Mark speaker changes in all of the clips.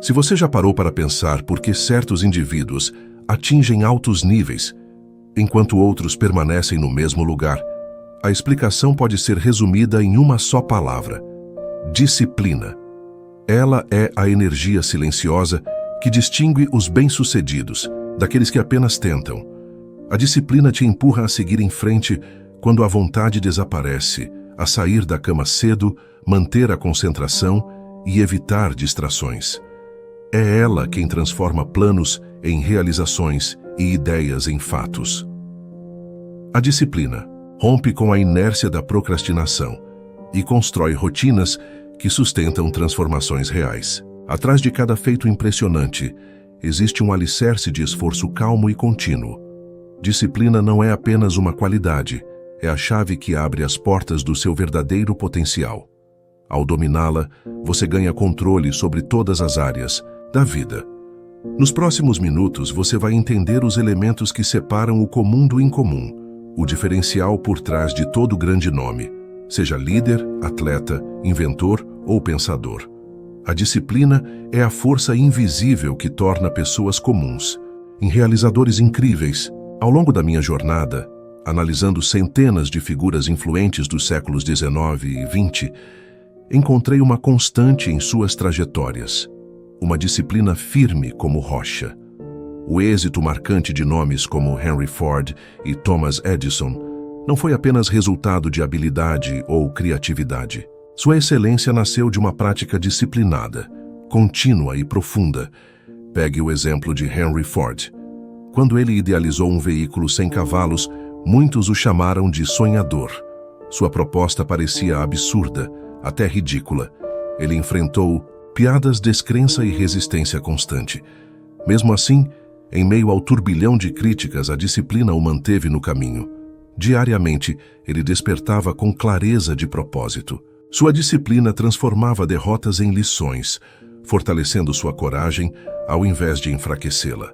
Speaker 1: Se você já parou para pensar por que certos indivíduos atingem altos níveis, enquanto outros permanecem no mesmo lugar, a explicação pode ser resumida em uma só palavra: disciplina. Ela é a energia silenciosa que distingue os bem-sucedidos daqueles que apenas tentam. A disciplina te empurra a seguir em frente quando a vontade desaparece, a sair da cama cedo, manter a concentração e evitar distrações. É ela quem transforma planos em realizações e ideias em fatos. A disciplina rompe com a inércia da procrastinação e constrói rotinas que sustentam transformações reais. Atrás de cada feito impressionante, existe um alicerce de esforço calmo e contínuo. Disciplina não é apenas uma qualidade, é a chave que abre as portas do seu verdadeiro potencial. Ao dominá-la, você ganha controle sobre todas as áreas da vida. Nos próximos minutos, você vai entender os elementos que separam o comum do incomum, o diferencial por trás de todo grande nome, seja líder, atleta, inventor ou pensador. A disciplina é a força invisível que torna pessoas comuns em realizadores incríveis. Ao longo da minha jornada, analisando centenas de figuras influentes dos séculos XIX e XX, encontrei uma constante em suas trajetórias: uma disciplina firme como rocha. O êxito marcante de nomes como Henry Ford e Thomas Edison não foi apenas resultado de habilidade ou criatividade. Sua excelência nasceu de uma prática disciplinada, contínua e profunda. Pegue o exemplo de Henry Ford. Quando ele idealizou um veículo sem cavalos, muitos o chamaram de sonhador. Sua proposta parecia absurda, até ridícula. Ele enfrentou piadas, descrença e resistência constante. Mesmo assim, em meio ao turbilhão de críticas, a disciplina o manteve no caminho. Diariamente, ele despertava com clareza de propósito. Sua disciplina transformava derrotas em lições, fortalecendo sua coragem ao invés de enfraquecê-la.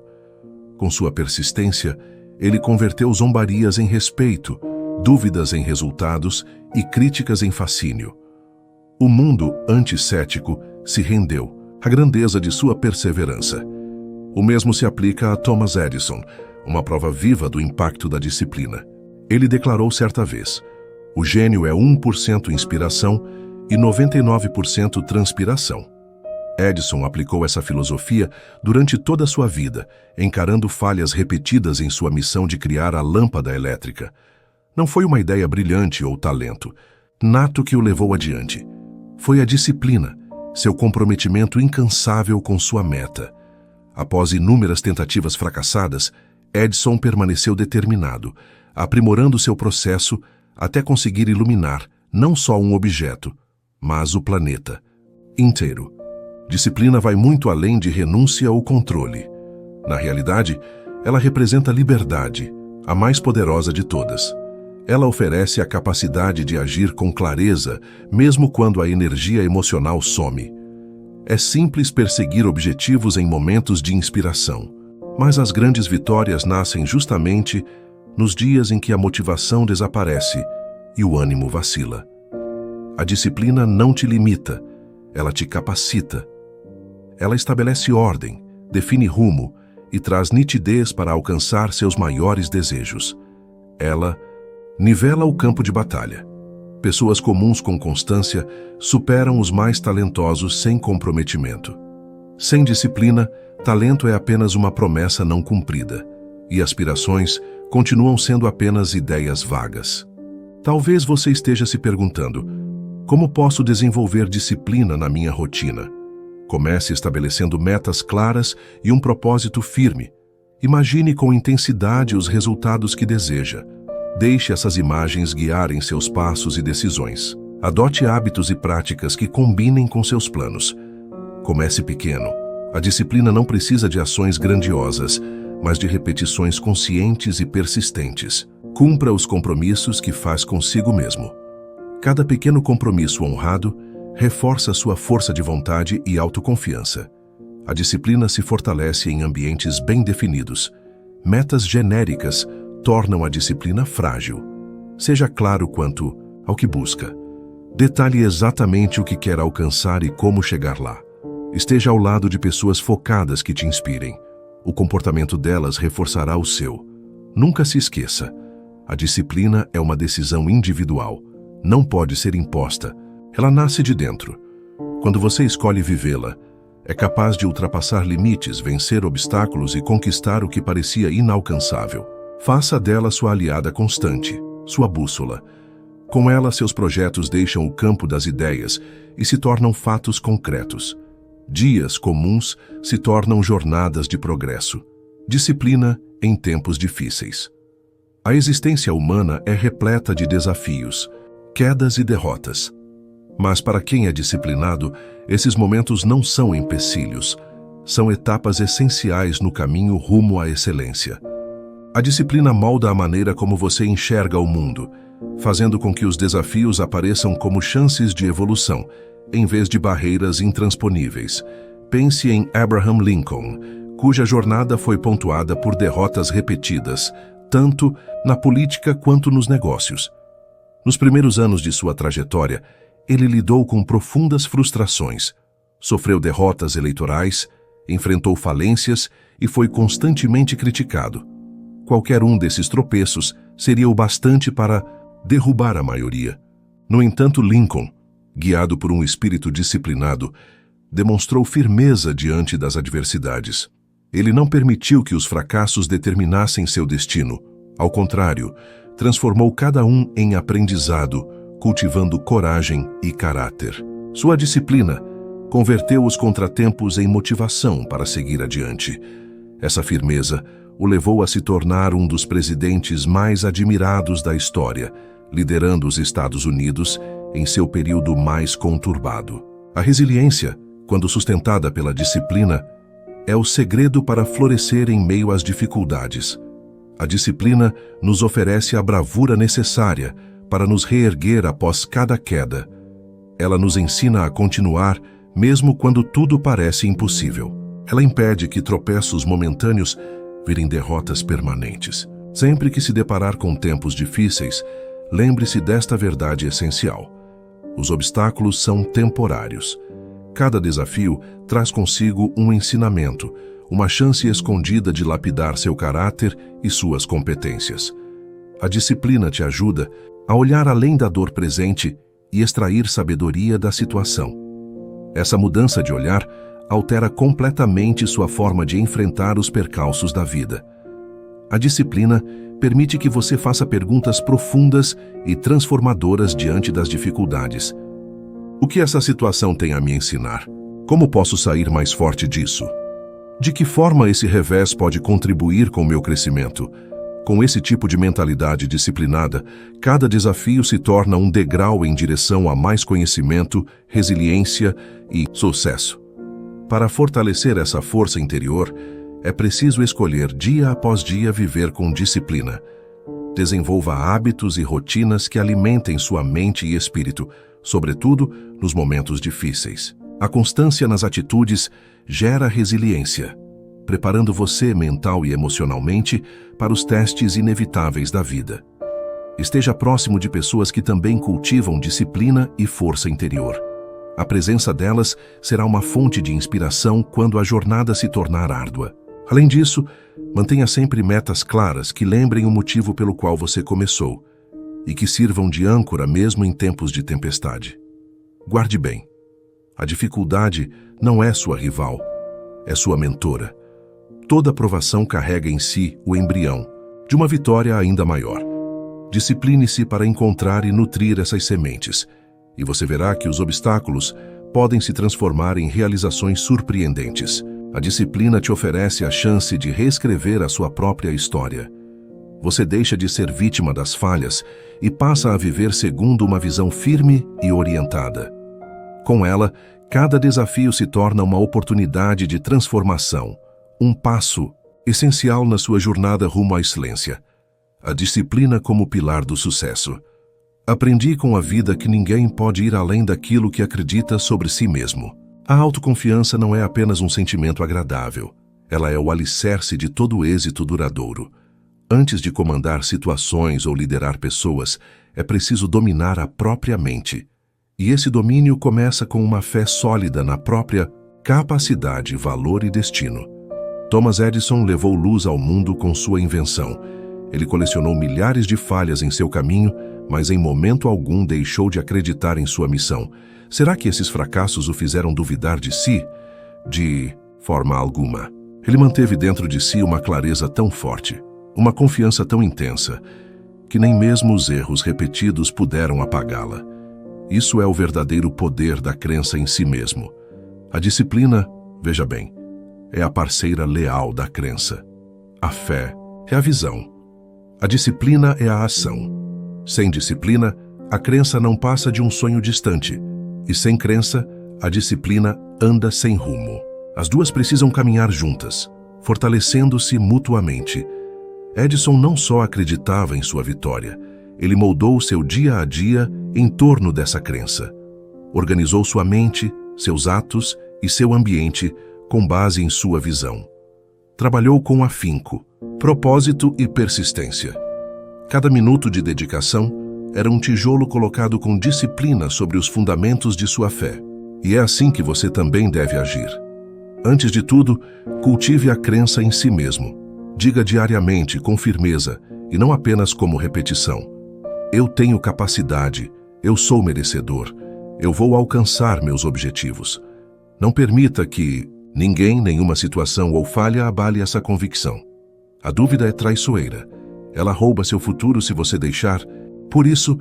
Speaker 1: Com sua persistência, ele converteu zombarias em respeito, dúvidas em resultados e críticas em fascínio. O mundo anticético se rendeu à grandeza de sua perseverança. O mesmo se aplica a Thomas Edison, uma prova viva do impacto da disciplina. Ele declarou certa vez: o gênio é 1% inspiração e 99% transpiração. Edison aplicou essa filosofia durante toda a sua vida, encarando falhas repetidas em sua missão de criar a lâmpada elétrica. Não foi uma ideia brilhante ou talento nato que o levou adiante. Foi a disciplina, seu comprometimento incansável com sua meta. Após inúmeras tentativas fracassadas, Edison permaneceu determinado, aprimorando seu processo até conseguir iluminar não só um objeto, mas o planeta inteiro. Disciplina vai muito além de renúncia ou controle. Na realidade, ela representa liberdade, a mais poderosa de todas. Ela oferece a capacidade de agir com clareza, mesmo quando a energia emocional some. É simples perseguir objetivos em momentos de inspiração, mas as grandes vitórias nascem justamente nos dias em que a motivação desaparece e o ânimo vacila. A disciplina não te limita, ela te capacita. Ela estabelece ordem, define rumo e traz nitidez para alcançar seus maiores desejos. Ela nivela o campo de batalha. Pessoas comuns com constância superam os mais talentosos sem comprometimento. Sem disciplina, talento é apenas uma promessa não cumprida, e aspirações continuam sendo apenas ideias vagas. Talvez você esteja se perguntando: como posso desenvolver disciplina na minha rotina? Comece estabelecendo metas claras e um propósito firme. Imagine com intensidade os resultados que deseja. Deixe essas imagens guiarem seus passos e decisões. Adote hábitos e práticas que combinem com seus planos. Comece pequeno. A disciplina não precisa de ações grandiosas, mas de repetições conscientes e persistentes. Cumpra os compromissos que faz consigo mesmo. Cada pequeno compromisso honrado reforça sua força de vontade e autoconfiança. A disciplina se fortalece em ambientes bem definidos. Metas genéricas tornam a disciplina frágil. Seja claro quanto ao que busca. Detalhe exatamente o que quer alcançar e como chegar lá. Esteja ao lado de pessoas focadas que te inspirem. O comportamento delas reforçará o seu. Nunca se esqueça, a disciplina é uma decisão individual. Não pode ser imposta. Ela nasce de dentro. Quando você escolhe vivê-la, é capaz de ultrapassar limites, vencer obstáculos e conquistar o que parecia inalcançável. Faça dela sua aliada constante, sua bússola. Com ela, seus projetos deixam o campo das ideias e se tornam fatos concretos. Dias comuns se tornam jornadas de progresso. Disciplina em tempos difíceis. A existência humana é repleta de desafios, quedas e derrotas. Mas para quem é disciplinado, esses momentos não são empecilhos, são etapas essenciais no caminho rumo à excelência. A disciplina molda a maneira como você enxerga o mundo, fazendo com que os desafios apareçam como chances de evolução, em vez de barreiras intransponíveis. Pense em Abraham Lincoln, cuja jornada foi pontuada por derrotas repetidas, tanto na política quanto nos negócios. Nos primeiros anos de sua trajetória, ele lidou com profundas frustrações, sofreu derrotas eleitorais, enfrentou falências e foi constantemente criticado. Qualquer um desses tropeços seria o bastante para derrubar a maioria. No entanto, Lincoln, guiado por um espírito disciplinado, demonstrou firmeza diante das adversidades. Ele não permitiu que os fracassos determinassem seu destino. Ao contrário, transformou cada um em aprendizado, cultivando coragem e caráter. Sua disciplina converteu os contratempos em motivação para seguir adiante. Essa firmeza o levou a se tornar um dos presidentes mais admirados da história, liderando os Estados Unidos em seu período mais conturbado. A resiliência, quando sustentada pela disciplina, é o segredo para florescer em meio às dificuldades. A disciplina nos oferece a bravura necessária para nos reerguer após cada queda. Ela nos ensina a continuar mesmo quando tudo parece impossível. Ela impede que tropeços momentâneos virem derrotas permanentes. Sempre que se deparar com tempos difíceis, lembre-se desta verdade essencial. Os obstáculos são temporários. Cada desafio traz consigo um ensinamento, uma chance escondida de lapidar seu caráter e suas competências. A disciplina te ajuda a olhar além da dor presente e extrair sabedoria da situação. Essa mudança de olhar altera completamente sua forma de enfrentar os percalços da vida. A disciplina permite que você faça perguntas profundas e transformadoras diante das dificuldades. O que essa situação tem a me ensinar? Como posso sair mais forte disso? De que forma esse revés pode contribuir com o meu crescimento? Com esse tipo de mentalidade disciplinada, cada desafio se torna um degrau em direção a mais conhecimento, resiliência e sucesso. Para fortalecer essa força interior, é preciso escolher dia após dia viver com disciplina. Desenvolva hábitos e rotinas que alimentem sua mente e espírito, sobretudo nos momentos difíceis. A constância nas atitudes gera resiliência, preparando você mental e emocionalmente para os testes inevitáveis da vida. Esteja próximo de pessoas que também cultivam disciplina e força interior. A presença delas será uma fonte de inspiração quando a jornada se tornar árdua. Além disso, mantenha sempre metas claras que lembrem o motivo pelo qual você começou e que sirvam de âncora mesmo em tempos de tempestade. Guarde bem, a dificuldade não é sua rival, é sua mentora. Toda provação carrega em si o embrião de uma vitória ainda maior. Discipline-se para encontrar e nutrir essas sementes, e você verá que os obstáculos podem se transformar em realizações surpreendentes. A disciplina te oferece a chance de reescrever a sua própria história. Você deixa de ser vítima das falhas e passa a viver segundo uma visão firme e orientada. Com ela, cada desafio se torna uma oportunidade de transformação, um passo essencial na sua jornada rumo à excelência. A disciplina como pilar do sucesso. Aprendi com a vida que ninguém pode ir além daquilo que acredita sobre si mesmo. A autoconfiança não é apenas um sentimento agradável. Ela é o alicerce de todo êxito duradouro. Antes de comandar situações ou liderar pessoas, é preciso dominar a própria mente. E esse domínio começa com uma fé sólida na própria capacidade, valor e destino. Thomas Edison levou luz ao mundo com sua invenção. Ele colecionou milhares de falhas em seu caminho, mas em momento algum deixou de acreditar em sua missão. Será que esses fracassos o fizeram duvidar de si? De forma alguma. Ele manteve dentro de si uma clareza tão forte, uma confiança tão intensa, que nem mesmo os erros repetidos puderam apagá-la. Isso é o verdadeiro poder da crença em si mesmo. A disciplina, veja bem, é a parceira leal da crença. A fé é a visão. A disciplina é a ação. Sem disciplina, a crença não passa de um sonho distante. E sem crença, a disciplina anda sem rumo. As duas precisam caminhar juntas, fortalecendo-se mutuamente. Edison não só acreditava em sua vitória, ele moldou seu dia a dia em torno dessa crença. Organizou sua mente, seus atos e seu ambiente com base em sua visão. Trabalhou com afinco, propósito e persistência. Cada minuto de dedicação era um tijolo colocado com disciplina sobre os fundamentos de sua fé. E é assim que você também deve agir. Antes de tudo, cultive a crença em si mesmo. Diga diariamente, com firmeza, e não apenas como repetição: eu tenho capacidade, eu sou merecedor, eu vou alcançar meus objetivos. Não permita que ninguém, nenhuma situação ou falha abale essa convicção. A dúvida é traiçoeira. Ela rouba seu futuro se você deixar. Por isso,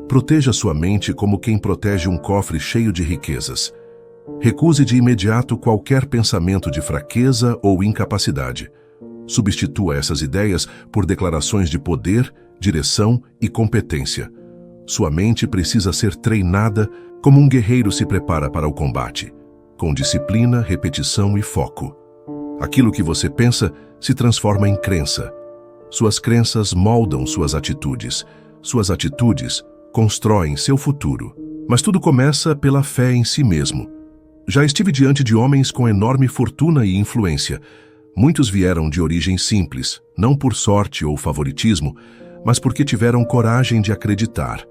Speaker 1: proteja sua mente como quem protege um cofre cheio de riquezas. Recuse de imediato qualquer pensamento de fraqueza ou incapacidade. Substitua essas ideias por declarações de poder, direção e competência. Sua mente precisa ser treinada como um guerreiro se prepara para o combate, com disciplina, repetição e foco. Aquilo que você pensa se transforma em crença. Suas crenças moldam suas atitudes constroem seu futuro. Mas tudo começa pela fé em si mesmo. Já estive diante de homens com enorme fortuna e influência. Muitos vieram de origem simples, não por sorte ou favoritismo, mas porque tiveram coragem de acreditar.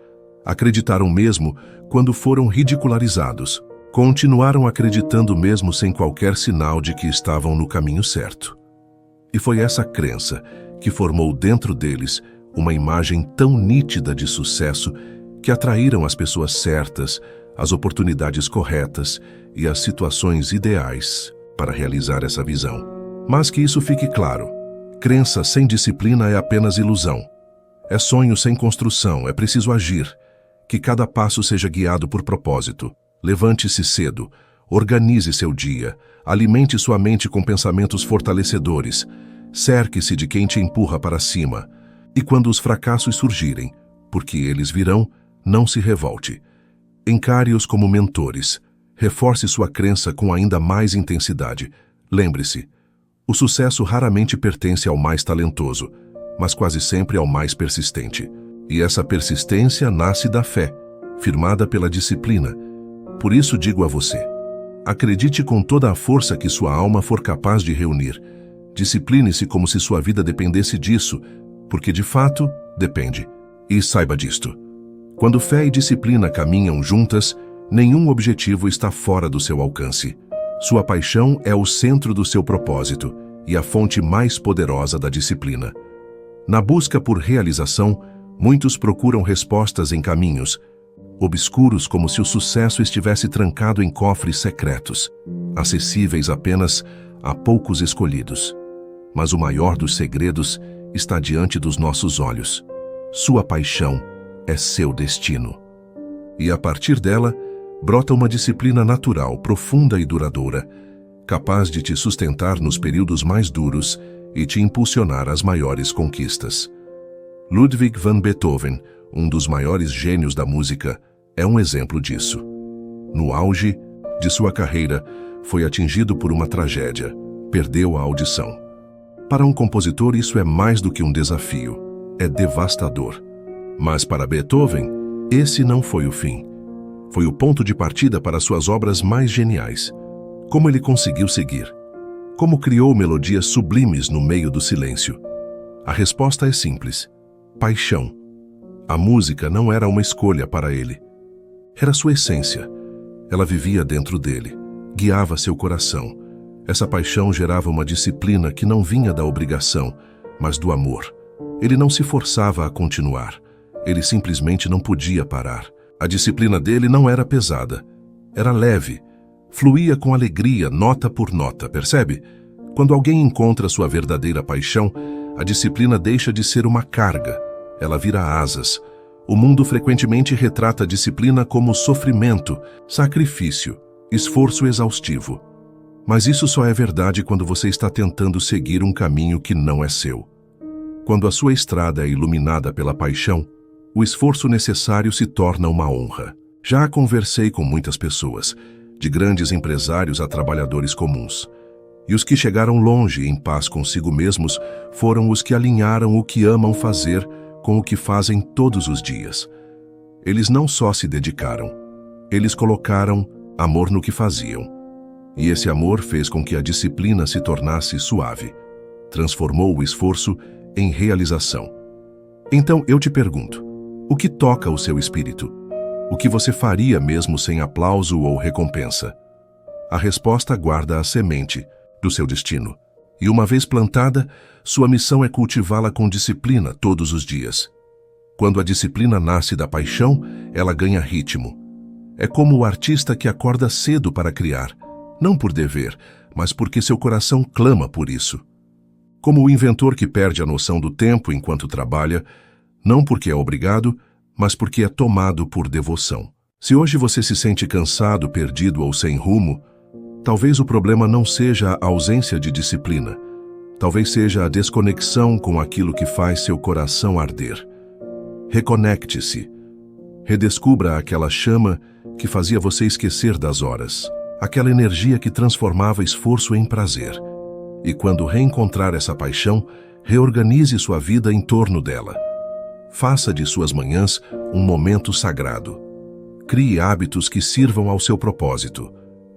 Speaker 1: Acreditaram mesmo quando foram ridicularizados. Continuaram acreditando mesmo sem qualquer sinal de que estavam no caminho certo. E foi essa crença que formou dentro deles uma imagem tão nítida de sucesso que atraíram as pessoas certas, as oportunidades corretas e as situações ideais para realizar essa visão. Mas que isso fique claro: crença sem disciplina é apenas ilusão. É sonho sem construção, é preciso agir. Que cada passo seja guiado por propósito. Levante-se cedo, organize seu dia, alimente sua mente com pensamentos fortalecedores, cerque-se de quem te empurra para cima. E quando os fracassos surgirem, porque eles virão, não se revolte. Encare-os como mentores. Reforce sua crença com ainda mais intensidade. Lembre-se, o sucesso raramente pertence ao mais talentoso, mas quase sempre ao mais persistente. E essa persistência nasce da fé, firmada pela disciplina. Por isso digo a você: acredite com toda a força que sua alma for capaz de reunir. Discipline-se como se sua vida dependesse disso, porque de fato depende. E saiba disto: quando fé e disciplina caminham juntas, nenhum objetivo está fora do seu alcance. Sua paixão é o centro do seu propósito e a fonte mais poderosa da disciplina. Na busca por realização, muitos procuram respostas em caminhos obscuros, como se o sucesso estivesse trancado em cofres secretos, acessíveis apenas a poucos escolhidos. Mas o maior dos segredos está diante dos nossos olhos. Sua paixão é seu destino. E a partir dela, brota uma disciplina natural, profunda e duradoura, capaz de te sustentar nos períodos mais duros e te impulsionar às maiores conquistas. Ludwig van Beethoven, um dos maiores gênios da música, é um exemplo disso. No auge de sua carreira, foi atingido por uma tragédia. Perdeu a audição. Para um compositor, isso é mais do que um desafio. É devastador. Mas para Beethoven, esse não foi o fim. Foi o ponto de partida para suas obras mais geniais. Como ele conseguiu seguir? Como criou melodias sublimes no meio do silêncio? A resposta é simples: paixão. A música não era uma escolha para ele. Era sua essência. Ela vivia dentro dele, guiava seu coração. Essa paixão gerava uma disciplina que não vinha da obrigação, mas do amor. Ele não se forçava a continuar. Ele simplesmente não podia parar. A disciplina dele não era pesada. Era leve. Fluía com alegria, nota por nota, percebe? Quando alguém encontra sua verdadeira paixão, a disciplina deixa de ser uma carga. Ela vira asas. O mundo frequentemente retrata a disciplina como sofrimento, sacrifício, esforço exaustivo. Mas isso só é verdade quando você está tentando seguir um caminho que não é seu. Quando a sua estrada é iluminada pela paixão, o esforço necessário se torna uma honra. Já conversei com muitas pessoas, de grandes empresários a trabalhadores comuns. E os que chegaram longe em paz consigo mesmos foram os que alinharam o que amam fazer com o que fazem todos os dias. Eles não só se dedicaram, eles colocaram amor no que faziam. E esse amor fez com que a disciplina se tornasse suave. Transformou o esforço em realização. Então eu te pergunto, o que toca o seu espírito? O que você faria mesmo sem aplauso ou recompensa? A resposta guarda a semente do seu destino. E uma vez plantada, sua missão é cultivá-la com disciplina todos os dias. Quando a disciplina nasce da paixão, ela ganha ritmo. É como o artista que acorda cedo para criar, não por dever, mas porque seu coração clama por isso. Como o inventor que perde a noção do tempo enquanto trabalha, não porque é obrigado, mas porque é tomado por devoção. Se hoje você se sente cansado, perdido ou sem rumo, talvez o problema não seja a ausência de disciplina. Talvez seja a desconexão com aquilo que faz seu coração arder. Reconecte-se. Redescubra aquela chama que fazia você esquecer das horas. Aquela energia que transformava esforço em prazer. E quando reencontrar essa paixão, reorganize sua vida em torno dela. Faça de suas manhãs um momento sagrado. Crie hábitos que sirvam ao seu propósito.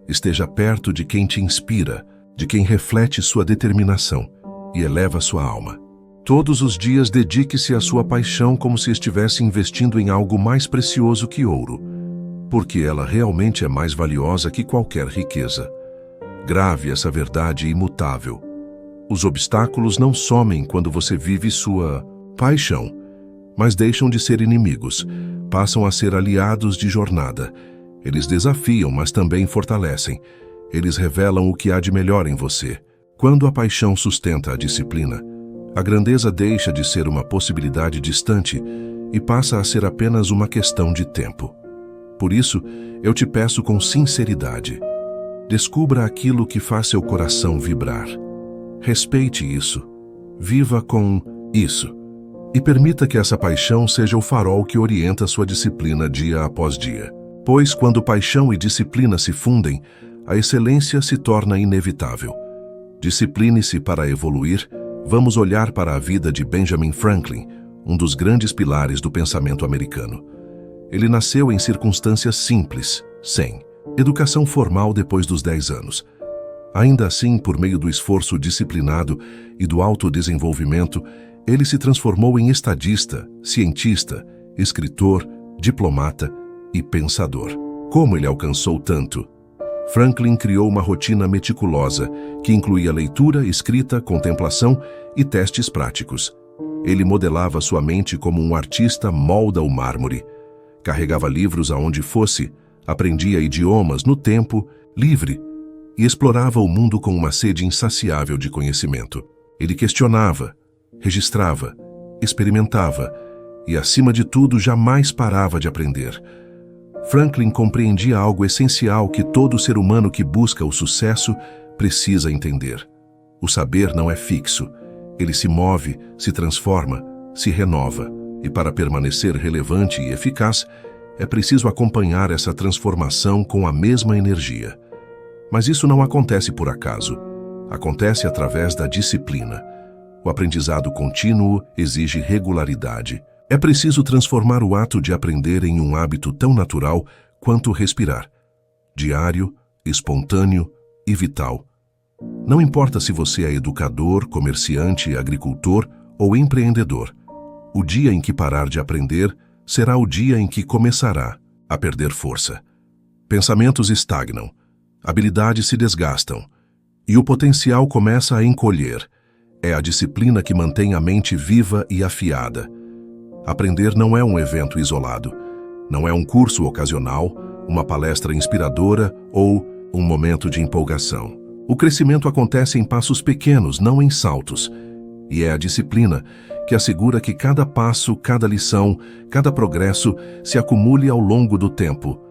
Speaker 1: Esteja perto de quem te inspira, de quem reflete sua determinação e eleva sua alma. Todos os dias dedique-se à sua paixão como se estivesse investindo em algo mais precioso que ouro, porque ela realmente é mais valiosa que qualquer riqueza. Grave essa verdade imutável. Os obstáculos não somem quando você vive sua paixão, mas deixam de ser inimigos, passam a ser aliados de jornada. Eles desafiam, mas também fortalecem. Eles revelam o que há de melhor em você. Quando a paixão sustenta a disciplina, a grandeza deixa de ser uma possibilidade distante e passa a ser apenas uma questão de tempo. Por isso, eu te peço com sinceridade, descubra aquilo que faz seu coração vibrar. Respeite isso. Viva com isso. E permita que essa paixão seja o farol que orienta sua disciplina dia após dia. Pois quando paixão e disciplina se fundem, a excelência se torna inevitável. Discipline-se para evoluir. Vamos olhar para a vida de Benjamin Franklin, um dos grandes pilares do pensamento americano. Ele nasceu em circunstâncias simples, sem educação formal depois dos 10 anos. Ainda assim, por meio do esforço disciplinado e do autodesenvolvimento, ele se transformou em estadista, cientista, escritor, diplomata e pensador. Como ele alcançou tanto? Franklin criou uma rotina meticulosa que incluía leitura, escrita, contemplação e testes práticos. Ele modelava sua mente como um artista molda o mármore. Carregava livros aonde fosse, aprendia idiomas no tempo livre e explorava o mundo com uma sede insaciável de conhecimento. Ele questionava, registrava, experimentava e, acima de tudo, jamais parava de aprender. Franklin compreendia algo essencial que todo ser humano que busca o sucesso precisa entender. O saber não é fixo. Ele se move, se transforma, se renova. E para permanecer relevante e eficaz, é preciso acompanhar essa transformação com a mesma energia. Mas isso não acontece por acaso. Acontece através da disciplina. O aprendizado contínuo exige regularidade. É preciso transformar o ato de aprender em um hábito tão natural quanto respirar. Diário, espontâneo e vital. Não importa se você é educador, comerciante, agricultor ou empreendedor. O dia em que parar de aprender será o dia em que começará a perder força. Pensamentos estagnam. Habilidades se desgastam e o potencial começa a encolher. É a disciplina que mantém a mente viva e afiada. Aprender não é um evento isolado. Não é um curso ocasional, uma palestra inspiradora ou um momento de empolgação. O crescimento acontece em passos pequenos, não em saltos. E é a disciplina que assegura que cada passo, cada lição, cada progresso se acumule ao longo do tempo.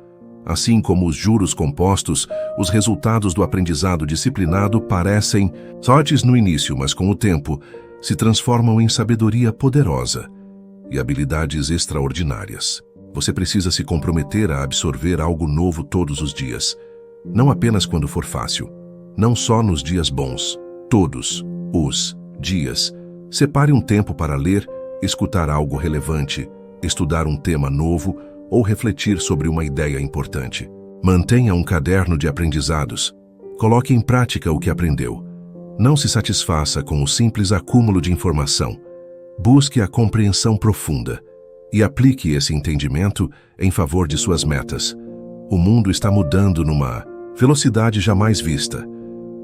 Speaker 1: Assim como os juros compostos, os resultados do aprendizado disciplinado parecem fortes no início, mas com o tempo se transformam em sabedoria poderosa e habilidades extraordinárias. Você precisa se comprometer a absorver algo novo todos os dias. Não apenas quando for fácil. Não só nos dias bons. Todos os dias. Separe um tempo para ler, escutar algo relevante, estudar um tema novo ou refletir sobre uma ideia importante. Mantenha um caderno de aprendizados. Coloque em prática o que aprendeu. Não se satisfaça com o simples acúmulo de informação. Busque a compreensão profunda e aplique esse entendimento em favor de suas metas. O mundo está mudando numa velocidade jamais vista.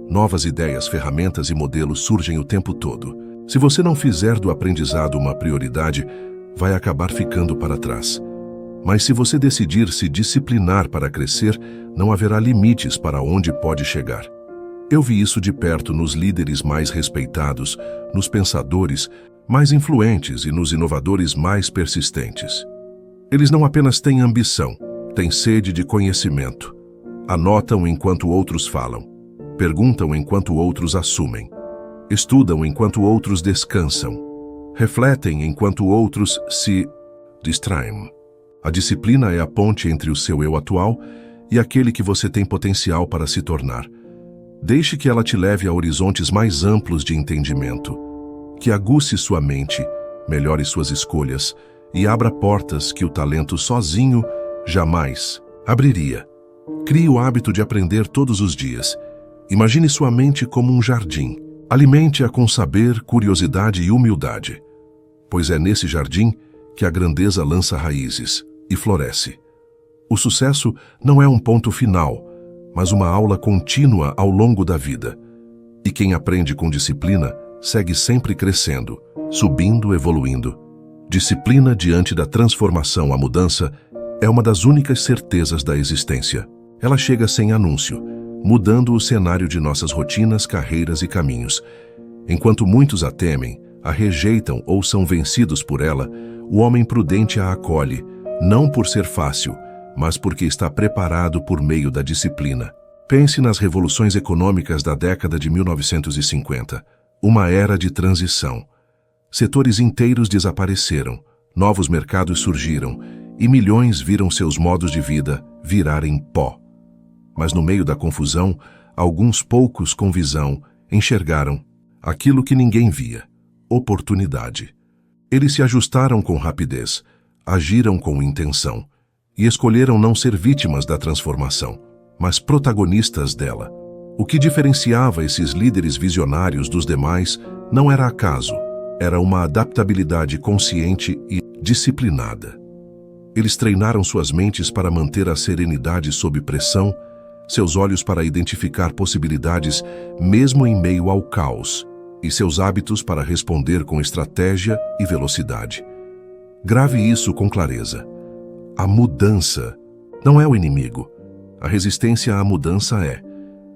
Speaker 1: Novas ideias, ferramentas e modelos surgem o tempo todo. Se você não fizer do aprendizado uma prioridade, vai acabar ficando para trás. Mas se você decidir se disciplinar para crescer, não haverá limites para onde pode chegar. Eu vi isso de perto nos líderes mais respeitados, nos pensadores mais influentes e nos inovadores mais persistentes. Eles não apenas têm ambição, têm sede de conhecimento. Anotam enquanto outros falam. Perguntam enquanto outros assumem. Estudam enquanto outros descansam. Refletem enquanto outros se distraem. A disciplina é a ponte entre o seu eu atual e aquele que você tem potencial para se tornar. Deixe que ela te leve a horizontes mais amplos de entendimento. Que aguce sua mente, melhore suas escolhas e abra portas que o talento sozinho jamais abriria. Crie o hábito de aprender todos os dias. Imagine sua mente como um jardim. Alimente-a com saber, curiosidade e humildade, pois é nesse jardim que a grandeza lança raízes e floresce. O sucesso não é um ponto final, mas uma aula contínua ao longo da vida. E quem aprende com disciplina segue sempre crescendo, subindo, evoluindo. Disciplina diante da transformação, a mudança, é uma das únicas certezas da existência. Ela chega sem anúncio, mudando o cenário de nossas rotinas, carreiras e caminhos. Enquanto muitos a temem, a rejeitam ou são vencidos por ela, o homem prudente a acolhe, não por ser fácil, mas porque está preparado por meio da disciplina. Pense nas revoluções econômicas da década de 1950, uma era de transição. Setores inteiros desapareceram, novos mercados surgiram e milhões viram seus modos de vida virarem pó. Mas no meio da confusão, alguns poucos com visão enxergaram aquilo que ninguém via: oportunidade. Eles se ajustaram com rapidez, agiram com intenção e escolheram não ser vítimas da transformação, mas protagonistas dela. O que diferenciava esses líderes visionários dos demais não era acaso, era uma adaptabilidade consciente e disciplinada. Eles treinaram suas mentes para manter a serenidade sob pressão, seus olhos para identificar possibilidades mesmo em meio ao caos, e seus hábitos para responder com estratégia e velocidade. Grave isso com clareza. A mudança não é o inimigo. A resistência à mudança é.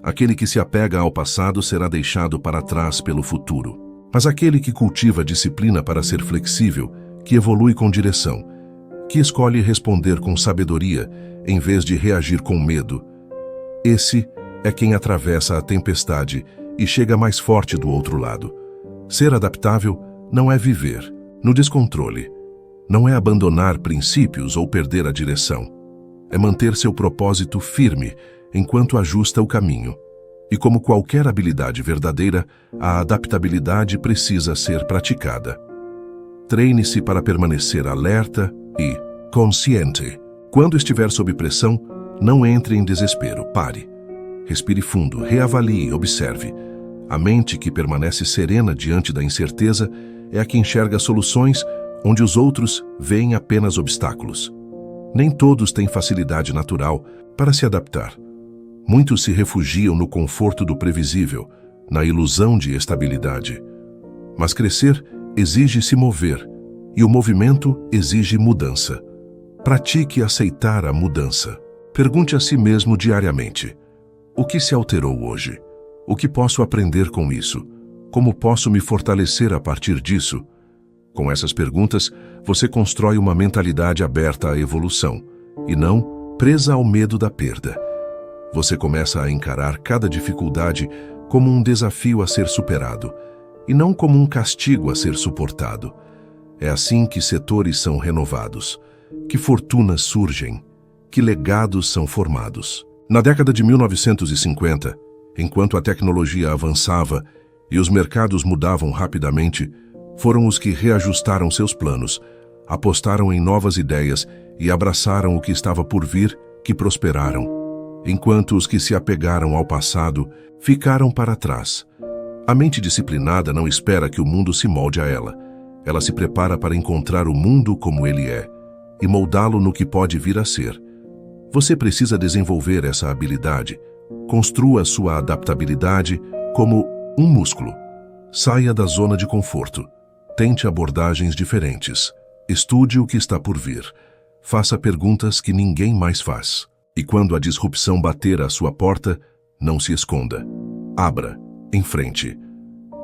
Speaker 1: Aquele que se apega ao passado será deixado para trás pelo futuro. Mas aquele que cultiva disciplina para ser flexível, que evolui com direção, que escolhe responder com sabedoria em vez de reagir com medo, esse é quem atravessa a tempestade e chega mais forte do outro lado. Ser adaptável não é viver no descontrole. Não é abandonar princípios ou perder a direção. É manter seu propósito firme enquanto ajusta o caminho. E como qualquer habilidade verdadeira, a adaptabilidade precisa ser praticada. Treine-se para permanecer alerta e consciente. Quando estiver sob pressão, não entre em desespero, pare. Respire fundo, reavalie, observe. A mente que permanece serena diante da incerteza é a que enxerga soluções onde os outros veem apenas obstáculos. Nem todos têm facilidade natural para se adaptar, Muitos se refugiam no conforto do previsível, na ilusão de estabilidade. Mas crescer exige se mover, e o movimento exige mudança. Pratique aceitar a mudança. Pergunte a si mesmo diariamente: o que se alterou hoje? O que posso aprender com isso? Como posso me fortalecer a partir disso? Com essas perguntas, você constrói uma mentalidade aberta à evolução, e não presa ao medo da perda. Você começa a encarar cada dificuldade como um desafio a ser superado, e não como um castigo a ser suportado. É assim que setores são renovados, que fortunas surgem, que legados são formados. Na década de 1950, enquanto a tecnologia avançava e os mercados mudavam rapidamente, foram os que reajustaram seus planos, apostaram em novas ideias e abraçaram o que estava por vir, que prosperaram, enquanto os que se apegaram ao passado ficaram para trás. A mente disciplinada não espera que o mundo se molde a ela. Ela se prepara para encontrar o mundo como ele é e moldá-lo no que pode vir a ser. Você precisa desenvolver essa habilidade. Construa sua adaptabilidade como um músculo. Saia da zona de conforto. Tente abordagens diferentes. Estude o que está por vir. Faça perguntas que ninguém mais faz. E quando a disrupção bater à sua porta, não se esconda. Abra, enfrente.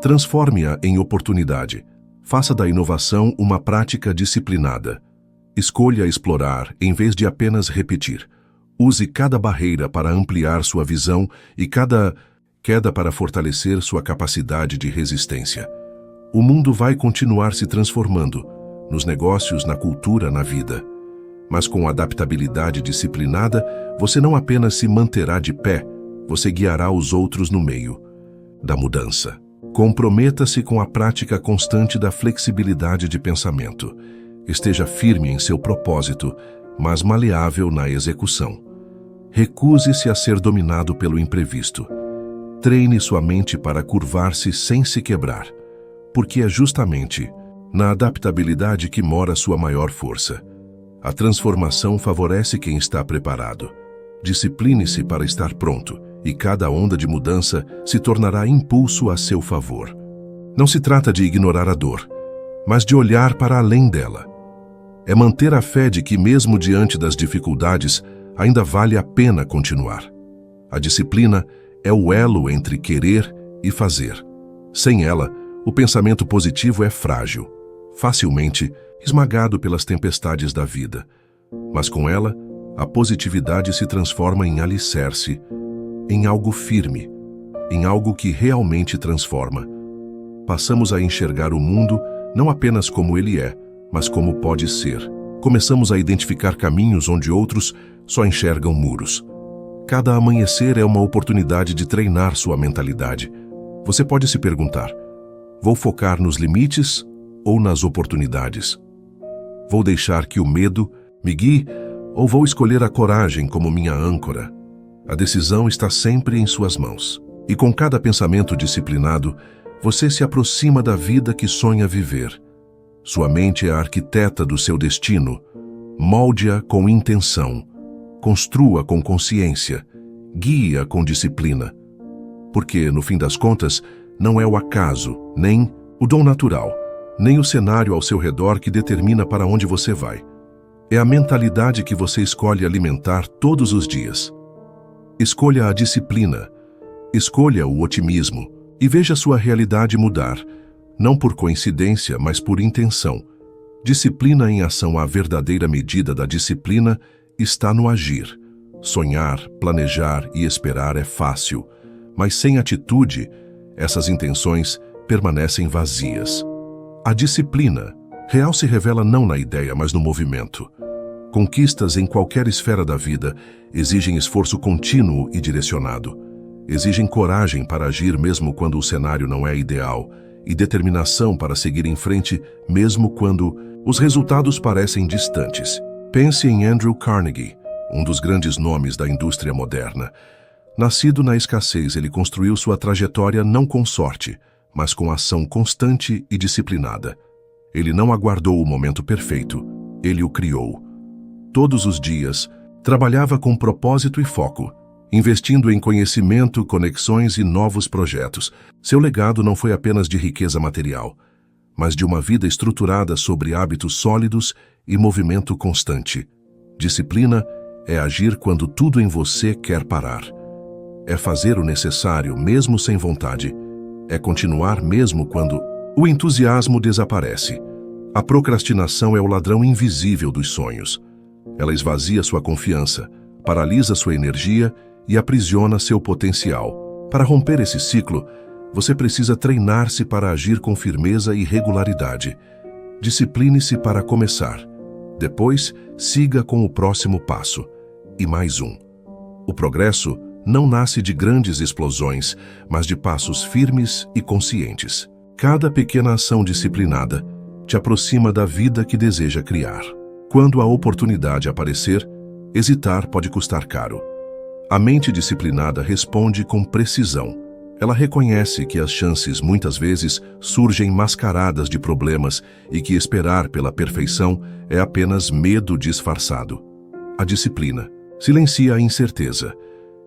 Speaker 1: Transforme-a em oportunidade. Faça da inovação uma prática disciplinada. Escolha explorar em vez de apenas repetir. Use cada barreira para ampliar sua visão e cada queda para fortalecer sua capacidade de resistência. O mundo vai continuar se transformando, nos negócios, na cultura, na vida. Mas com adaptabilidade disciplinada, você não apenas se manterá de pé, você guiará os outros no meio da mudança. Comprometa-se com a prática constante da flexibilidade de pensamento. Esteja firme em seu propósito, mas maleável na execução. Recuse-se a ser dominado pelo imprevisto. Treine sua mente para curvar-se sem se quebrar, porque é justamente na adaptabilidade que mora sua maior força. A transformação favorece quem está preparado. Discipline-se para estar pronto, e cada onda de mudança se tornará impulso a seu favor. Não se trata de ignorar a dor, mas de olhar para além dela. É manter a fé de que, mesmo diante das dificuldades, ainda vale a pena continuar. A disciplina é o elo entre querer e fazer. Sem ela, o pensamento positivo é frágil, facilmente esmagado pelas tempestades da vida. Mas com ela, a positividade se transforma em alicerce, em algo firme, em algo que realmente transforma. Passamos a enxergar o mundo não apenas como ele é, mas como pode ser. Começamos a identificar caminhos onde outros só enxergam muros. Cada amanhecer é uma oportunidade de treinar sua mentalidade. Você pode se perguntar: vou focar nos limites ou nas oportunidades? Vou deixar que o medo me guie ou vou escolher a coragem como minha âncora? A decisão está sempre em suas mãos. E com cada pensamento disciplinado, você se aproxima da vida que sonha viver. Sua mente é a arquiteta do seu destino. Molde-a com intenção. Construa com consciência. Guie-a com disciplina. Porque, no fim das contas, não é o acaso, nem o dom natural, nem o cenário ao seu redor que determina para onde você vai. É a mentalidade que você escolhe alimentar todos os dias. Escolha a disciplina. Escolha o otimismo e veja sua realidade mudar, não por coincidência, mas por intenção. Disciplina em ação. A verdadeira medida da disciplina está no agir. Sonhar, planejar e esperar é fácil, mas sem atitude, essas intenções permanecem vazias. A disciplina real se revela não na ideia, mas no movimento. Conquistas em qualquer esfera da vida exigem esforço contínuo e direcionado. Exigem coragem para agir mesmo quando o cenário não é ideal e determinação para seguir em frente mesmo quando os resultados parecem distantes. Pense em Andrew Carnegie, um dos grandes nomes da indústria moderna. Nascido na escassez, ele construiu sua trajetória não com sorte, mas com ação constante e disciplinada. Ele não aguardou o momento perfeito, ele o criou. Todos os dias, trabalhava com propósito e foco, investindo em conhecimento, conexões e novos projetos. Seu legado não foi apenas de riqueza material, mas de uma vida estruturada sobre hábitos sólidos e movimento constante. Disciplina é agir quando tudo em você quer parar. É fazer o necessário mesmo sem vontade. É continuar mesmo quando o entusiasmo desaparece. A procrastinação é o ladrão invisível dos sonhos. Ela esvazia sua confiança, paralisa sua energia e aprisiona seu potencial. Para romper esse ciclo, você precisa treinar-se para agir com firmeza e regularidade. Discipline-se para começar. Depois, siga com o próximo passo. E mais um. O progresso não nasce de grandes explosões, mas de passos firmes e conscientes. Cada pequena ação disciplinada te aproxima da vida que deseja criar. Quando a oportunidade aparecer, hesitar pode custar caro. A mente disciplinada responde com precisão. Ela reconhece que as chances muitas vezes surgem mascaradas de problemas e que esperar pela perfeição é apenas medo disfarçado. A disciplina silencia a incerteza,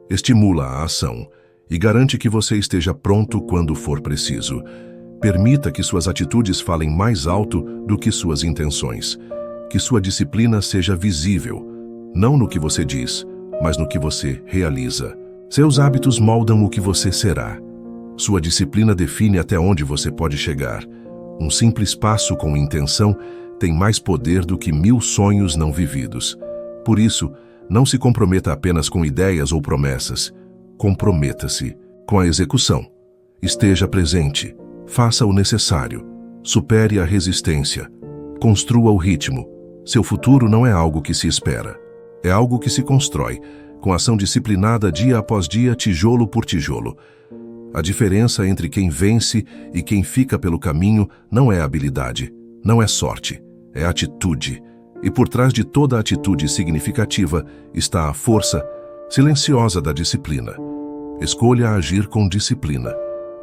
Speaker 1: estimula a ação e garante que você esteja pronto quando for preciso. Permita que suas atitudes falem mais alto do que suas intenções. Que sua disciplina seja visível, não no que você diz, mas no que você realiza. Seus hábitos moldam o que você será. Sua disciplina define até onde você pode chegar. Um simples passo com intenção tem mais poder do que 1000 sonhos não vividos. Por isso, não se comprometa apenas com ideias ou promessas. Comprometa-se com a execução. Esteja presente. Faça o necessário. Supere a resistência. Construa o ritmo. Seu futuro não é algo que se espera. É algo que se constrói, com ação disciplinada dia após dia, tijolo por tijolo. A diferença entre quem vence e quem fica pelo caminho não é habilidade, não é sorte, é atitude. E por trás de toda atitude significativa está a força silenciosa da disciplina. Escolha agir com disciplina.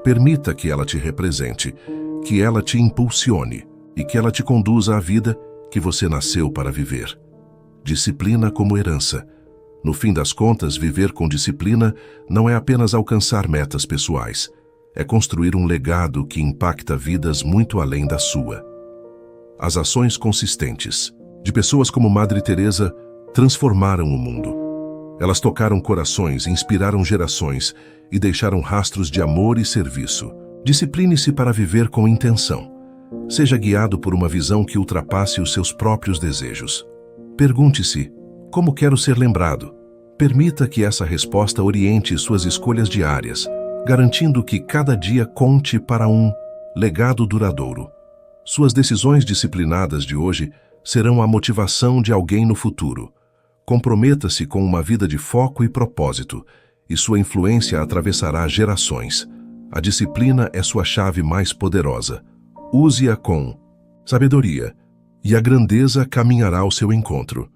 Speaker 1: Permita que ela te represente, que ela te impulsione e que ela te conduza à vida que você nasceu para viver. Disciplina como herança. No fim das contas, viver com disciplina não é apenas alcançar metas pessoais. É construir um legado que impacta vidas muito além da sua. As ações consistentes de pessoas como Madre Teresa transformaram o mundo. Elas tocaram corações, inspiraram gerações e deixaram rastros de amor e serviço. Discipline-se para viver com intenção. Seja guiado por uma visão que ultrapasse os seus próprios desejos. Pergunte-se: como quero ser lembrado? Permita que essa resposta oriente suas escolhas diárias, garantindo que cada dia conte para um legado duradouro. Suas decisões disciplinadas de hoje serão a motivação de alguém no futuro. Comprometa-se com uma vida de foco e propósito, e sua influência atravessará gerações. A disciplina é sua chave mais poderosa. Use-a com sabedoria, e a grandeza caminhará ao seu encontro.